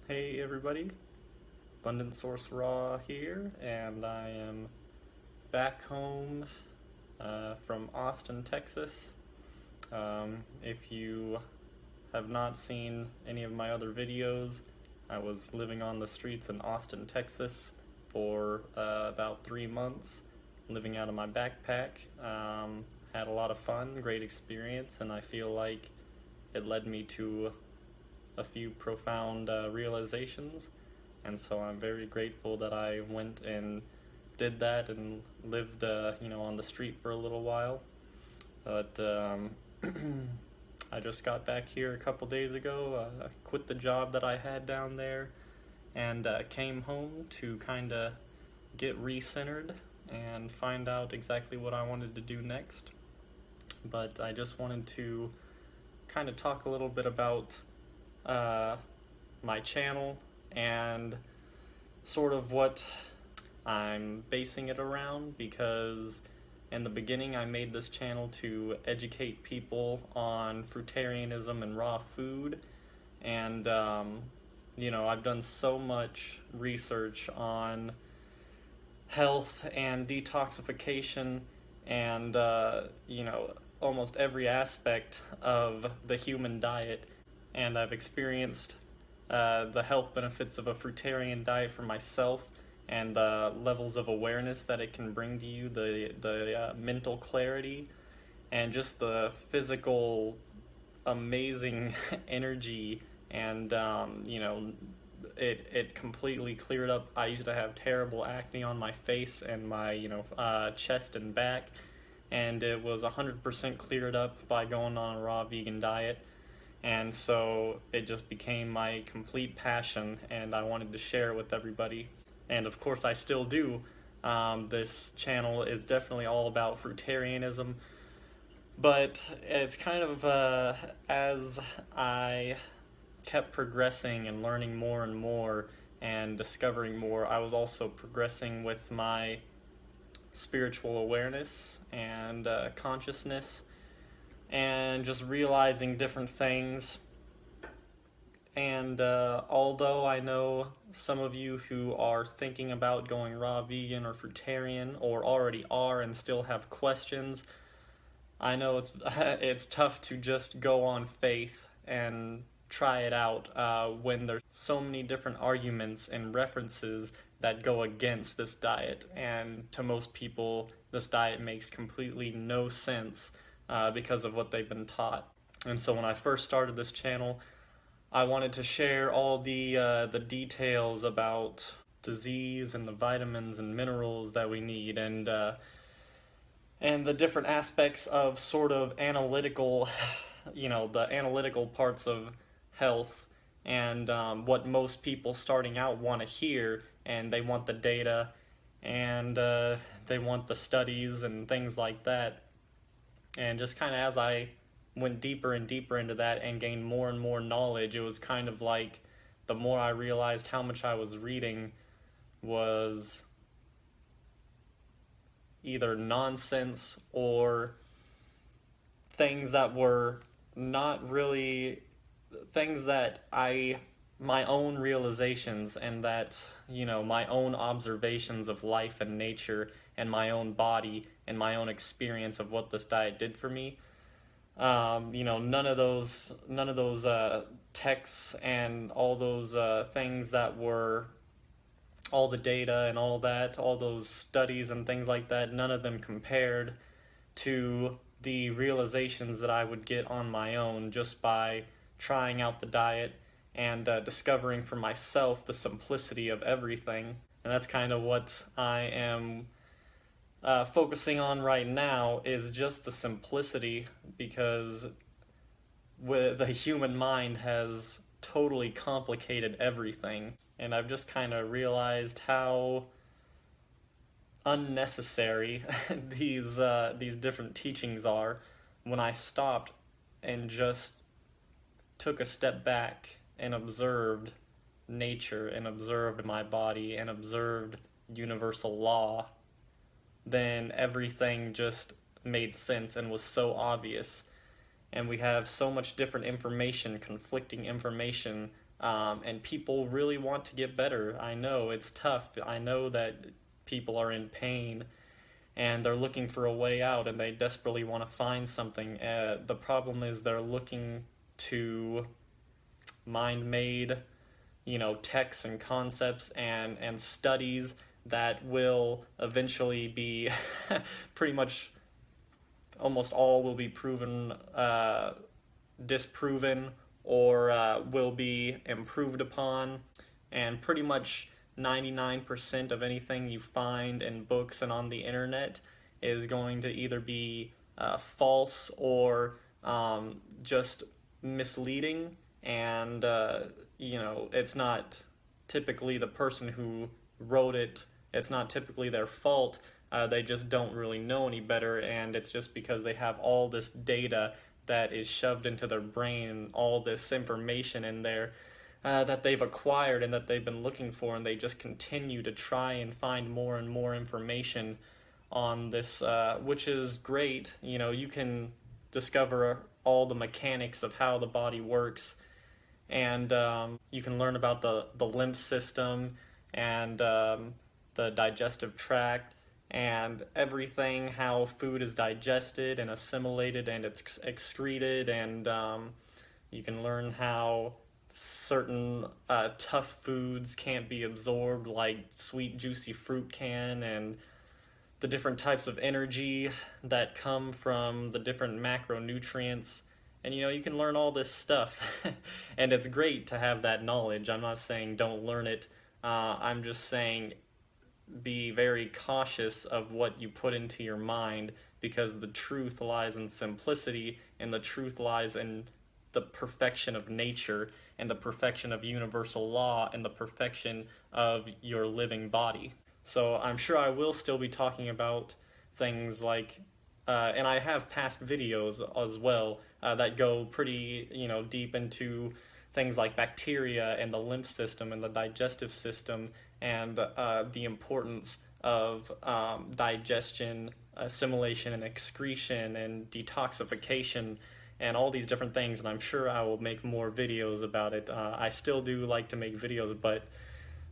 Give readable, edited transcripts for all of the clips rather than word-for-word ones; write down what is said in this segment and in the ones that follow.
Hey everybody, AbundantSource Raw here, and I am back home from Austin, Texas. If you have not seen any of my other videos, I was living on the streets in Austin, Texas for about 3 months, living out of my backpack. Had a lot of fun, great experience, and I feel like it led me to a few profound realizations, and so I'm very grateful that I went and did that and lived on the street for a little while. But I just got back here a couple days ago, quit the job that I had down there, and came home to kind of get recentered and find out exactly what I wanted to do next. But I just wanted to kind of talk a little bit about my channel and sort of what I'm basing it around, because in the beginning I made this channel to educate people on fruitarianism and raw food, and I've done so much research on health and detoxification and almost every aspect of the human diet, and I've experienced the health benefits of a fruitarian diet for myself, and the levels of awareness that it can bring to you, the mental clarity, and just the physical amazing energy, and it completely cleared up. I used to have terrible acne on my face and my chest and back, and it was 100% cleared up by going on a raw vegan diet. And so it just became my complete passion, and I wanted to share it with everybody. And of course I still do. This channel is definitely all about fruitarianism, but it's kind of as I kept progressing and learning more and more and discovering more, I was also progressing with my spiritual awareness and consciousness, and just realizing different things. And although I know some of you who are thinking about going raw vegan or fruitarian, or already are and still have questions, I know it's tough to just go on faith and try it out when there's so many different arguments and references that go against this diet. And to most people, this diet makes completely no sense because of what they've been taught. And so when I first started this channel, I wanted to share all the details about disease and the vitamins and minerals that we need, and the different aspects of sort of analytical, the analytical parts of health, and what most people starting out want to hear, and they want the data, and they want the studies and things like that. And just kind of as I went deeper and deeper into that and gained more and more knowledge, it was kind of like the more I realized how much I was reading was either nonsense or things that were not really things that my own realizations, and that my own observations of life and nature and my own body and my own experience of what this diet did for me. None of those texts and all those things that were all the data and all those studies and things like that, none of them compared to the realizations that I would get on my own just by trying out the diet and discovering for myself the simplicity of everything. And that's kind of what I am focusing on right now, is just the simplicity, because the human mind has totally complicated everything, and I've just kind of realized how unnecessary these different teachings are when I stopped and just took a step back and observed nature and observed my body and observed universal law. Then everything just made sense and was so obvious. And we have so much different information, conflicting information, And people really want to get better. I know it's tough. I know that people are in pain and they're looking for a way out and they desperately want to find something. The problem is they're looking to mind-made, texts and concepts and studies that will eventually be pretty much almost all will be proven, disproven, or will be improved upon. And pretty much 99% of anything you find in books and on the internet is going to either be false or just misleading. And, it's not typically the person who wrote it, it's not typically their fault. They just don't really know any better, and it's just because they have all this data that is shoved into their brain, all this information in there that they've acquired and that they've been looking for, and they just continue to try and find more and more information on this, which is great. You can discover all the mechanics of how the body works, and you can learn about the lymph system and the digestive tract and everything, how food is digested and assimilated and excreted, and you can learn how certain tough foods can't be absorbed like sweet juicy fruit can, and the different types of energy that come from the different macronutrients. And you can learn all this stuff and it's great to have that knowledge. I'm not saying don't learn it. I'm just saying be very cautious of what you put into your mind, because the truth lies in simplicity, and the truth lies in the perfection of nature and the perfection of universal law and the perfection of your living body. So I'm sure I will still be talking about things like and I have past videos as well that go pretty deep into things like bacteria and the lymph system and the digestive system, and the importance of digestion, assimilation, and excretion, and detoxification, and all these different things. And I'm sure I will make more videos about it. I still do like to make videos, but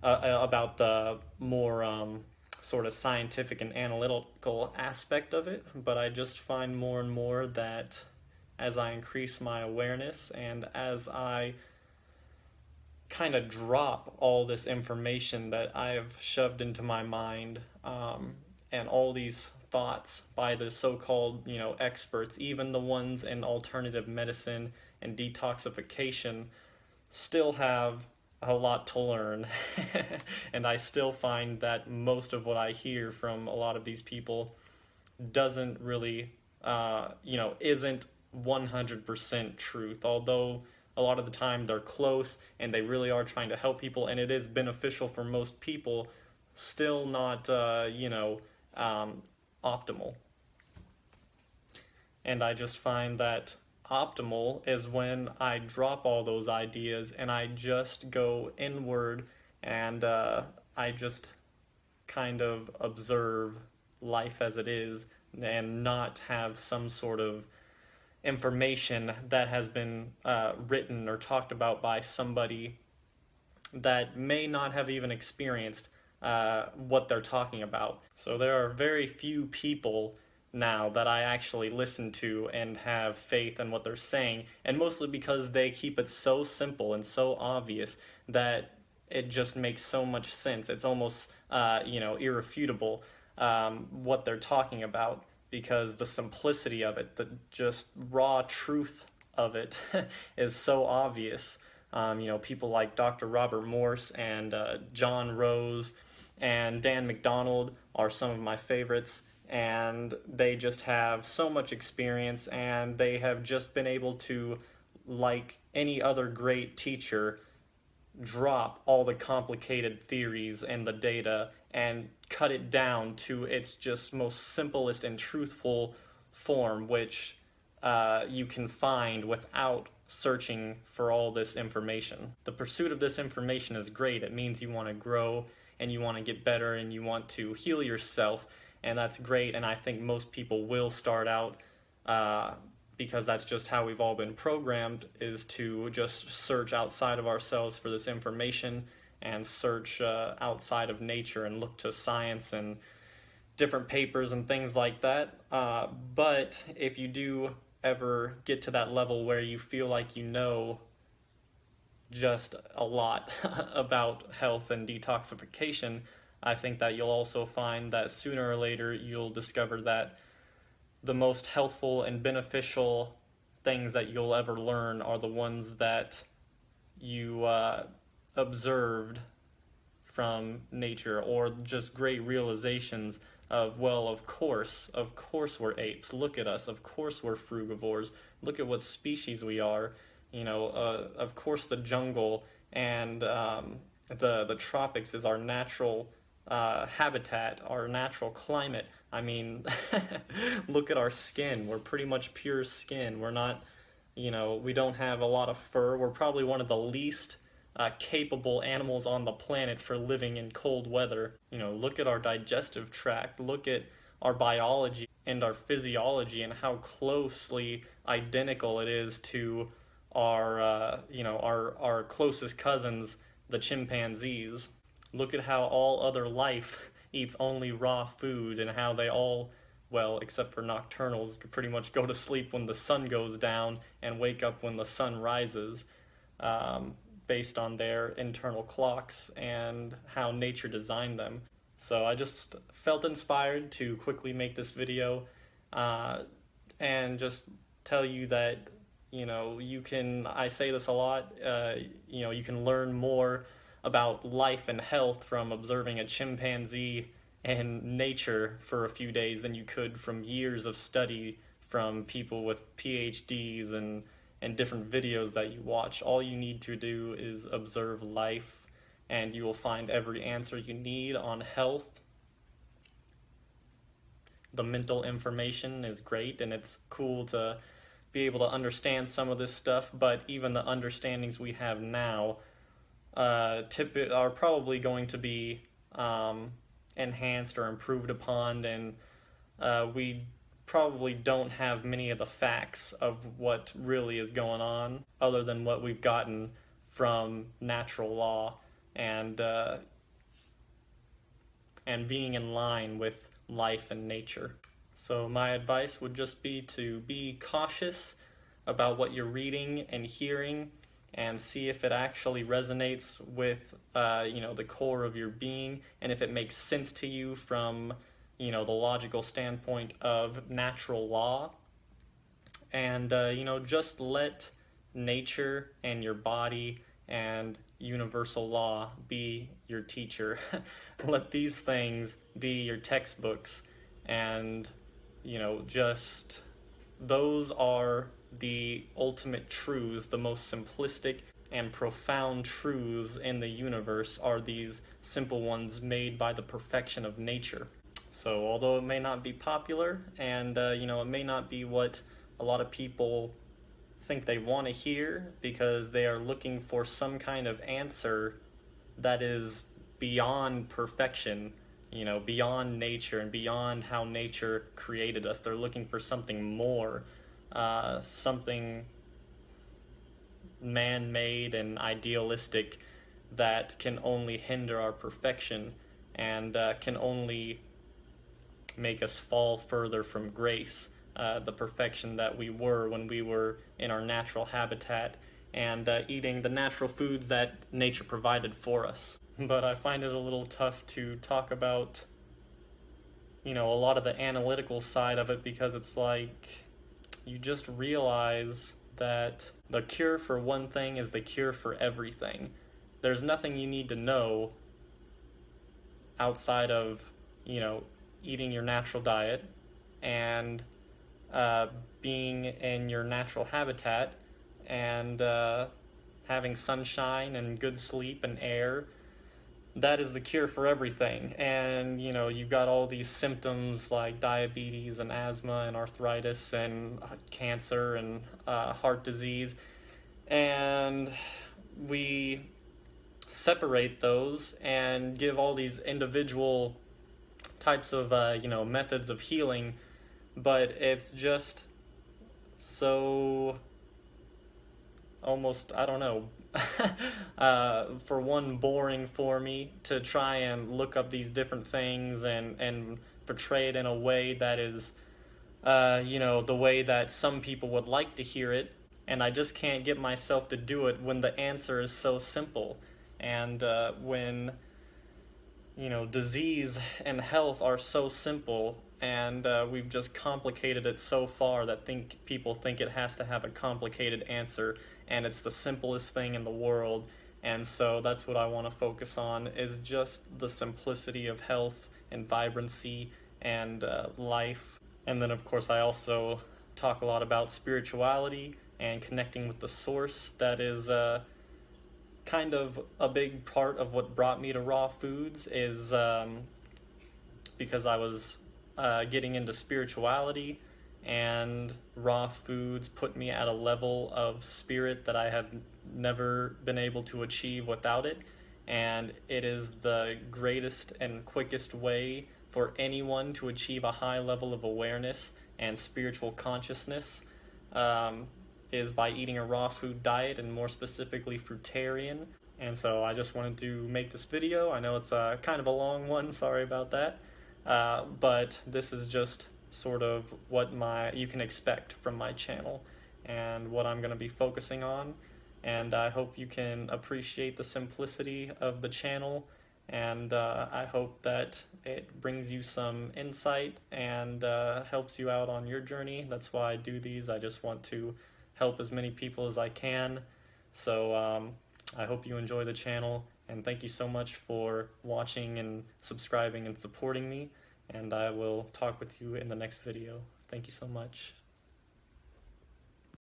about the more sort of scientific and analytical aspect of it. But I just find more and more that as I increase my awareness and as I kind of drop all this information that I've shoved into my mind, and all these thoughts by the so-called experts, even the ones in alternative medicine and detoxification, still have a lot to learn. And I still find that most of what I hear from a lot of these people doesn't really isn't 100% truth, although a lot of the time they're close and they really are trying to help people and it is beneficial for most people, still not optimal. And I just find that optimal is when I drop all those ideas and I just go inward, and I just kind of observe life as it is and not have some sort of information that has been written or talked about by somebody that may not have even experienced what they're talking about. So there are very few people now that I actually listen to and have faith in what they're saying, and mostly because they keep it so simple and so obvious that it just makes so much sense. It's almost irrefutable what they're talking about, because the simplicity of it, the just raw truth of it is so obvious. People like Dr. Robert Morse and John Rose and Dan McDonald are some of my favorites, and they just have so much experience, and they have just been able to, like any other great teacher, drop all the complicated theories and the data and cut it down to its just most simplest and truthful form, which you can find without searching for all this information. The pursuit of this information is great. It means you want to grow and you want to get better and you want to heal yourself, and that's great. And I think most people will start out because that's just how we've all been programmed, is to just search outside of ourselves for this information and search outside of nature and look to science and different papers and things like that. But if you do ever get to that level where you feel like you know just a lot about health and detoxification, I think that you'll also find that sooner or later you'll discover that the most healthful and beneficial things that you'll ever learn are the ones that you observed from nature, or just great realizations of, well, of course we're apes. Look at us. Of course we're frugivores. Look at what species we are. Of course the jungle and the tropics is our natural habitat, our natural climate. I mean, look at our skin. We're pretty much pure skin. We're not, we don't have a lot of fur. We're probably one of the least capable animals on the planet for living in cold weather. Look at our digestive tract. Look at our biology and our physiology and how closely identical it is to our closest cousins, the chimpanzees. Look at how all other life eats only raw food, and how they all, well, except for nocturnals, could pretty much go to sleep when the sun goes down and wake up when the sun rises, based on their internal clocks and how nature designed them. So I just felt inspired to quickly make this video and just tell you that, I say this a lot, you can learn more about life and health from observing a chimpanzee and nature for a few days than you could from years of study from people with PhDs and different videos that you watch. All you need to do is observe life, and you will find every answer you need on health. The mental information is great, and it's cool to be able to understand some of this stuff, but even the understandings we have now are probably going to be enhanced or improved upon, and we probably don't have many of the facts of what really is going on other than what we've gotten from natural law and being in line with life and nature. So my advice would just be to be cautious about what you're reading and hearing, and see if it actually resonates with the core of your being, and if it makes sense to you from the logical standpoint of natural law. And just let nature and your body and universal law be your teacher. Let these things be your textbooks, and just those are the ultimate truths. The most simplistic and profound truths in the universe are these simple ones made by the perfection of nature. So although it may not be popular, and it may not be what a lot of people think they want to hear, because they are looking for some kind of answer that is beyond perfection, beyond nature and beyond how nature created us. They're looking for something more, something man-made and idealistic that can only hinder our perfection and can only make us fall further from grace, the perfection that we were when we were in our natural habitat and eating the natural foods that nature provided for us. But I find it a little tough to talk about, a lot of the analytical side of it, because it's like you just realize that the cure for one thing is the cure for everything. There's nothing you need to know outside of, eating your natural diet and being in your natural habitat and having sunshine and good sleep and air. That is the cure for everything. And you've got all these symptoms like diabetes and asthma and arthritis and cancer and heart disease, and we separate those and give all these individual types of methods of healing, but it's just so almost, I don't know, for one, boring for me to try and look up these different things and portray it in a way that is, the way that some people would like to hear it. And I just can't get myself to do it when the answer is so simple. And when, disease and health are so simple, and we've just complicated it so far that people think it has to have a complicated answer, and it's the simplest thing in the world. And so that's what I want to focus on, is just the simplicity of health and vibrancy and life. And then, of course, I also talk a lot about spirituality and connecting with the source. That is kind of a big part of what brought me to raw foods, is because I was getting into spirituality, and raw foods put me at a level of spirit that I have never been able to achieve without it. And it is the greatest and quickest way for anyone to achieve a high level of awareness and spiritual consciousness, is by eating a raw food diet, and more specifically fruitarian. And so I just wanted to make this video. I know it's kind of a long one, sorry about that, but this is just sort of what you can expect from my channel and what I'm going to be focusing on. And I hope you can appreciate the simplicity of the channel, and I hope that it brings you some insight and helps you out on your journey. That's why I do these. I just want to help as many people as I can. So I hope you enjoy the channel, and thank you so much for watching and subscribing and supporting me, and I will talk with you in the next video. Thank you so much.